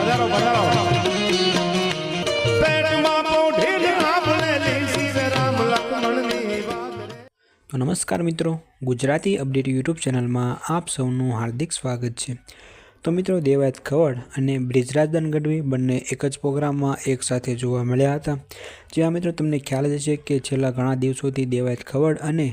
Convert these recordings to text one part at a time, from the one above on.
તો નમસ્કાર મિત્રો, ગુજરાતી અપડેટ યુટ્યુબ ચેનલમાં આપ સૌનું હાર્દિક સ્વાગત છે। તો મિત્રો, દેવાયત ખવડ અને બ્રિજરાજદાન ગઢવી બંને એક જ પ્રોગ્રામમાં એક સાથે જોવા મળ્યા હતા। જ્યાં મિત્રો તમને ખ્યાલ જ છે કે છેલ્લા ઘણા દિવસોથી દેવાયત ખવડ અને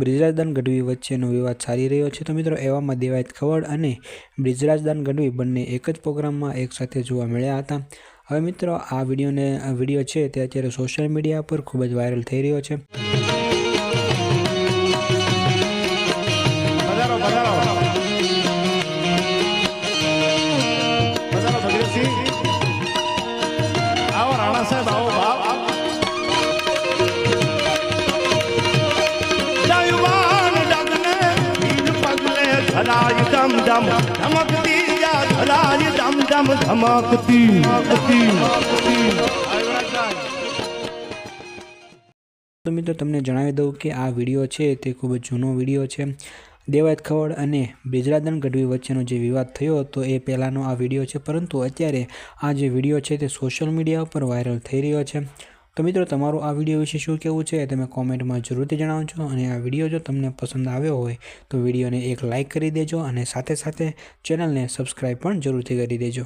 બ્રિજરાજદાન ગઢવી વચ્ચેનો વિવાદ ચાલી રહ્યો છે। તો મિત્રો, એવામાં દેવાયત ખવડ અને બ્રિજરાજદાન ગઢવી બંને એક જ પ્રોગ્રામમાં એક સાથે જોવા મળ્યા હતા। હવે મિત્રો, આ વિડીયો છે તે અત્યારે સોશિયલ મીડિયા પર ખૂબ જ વાયરલ થઈ રહ્યો છે। તો મિત્રો, તમને જણાવી દઉં કે આ વિડીયો છે તે ખૂબ જ જૂનો વિડીયો છે। દેવાયત ખવડ અને બ્રિજરાજદાન ગઢવી વચ્ચેનો જે વિવાદ થયો હતો એ પહેલાંનો આ વિડીયો છે, પરંતુ અત્યારે આ જે વિડીયો છે તે સોશિયલ મીડિયા પર વાયરલ થઈ રહ્યો છે। તો મિત્રો, તમારું આ વિડીયો વિશે શું કહેવું છે તમે કોમેન્ટમાં જરૂરથી જણાવજો। અને આ વિડીયો જો તમને પસંદ આવ્યો હોય તો વિડીયોને એક લાઇક કરી દેજો અને સાથે સાથે ચેનલને સબસ્ક્રાઈબ પણ જરૂરથી કરી દેજો।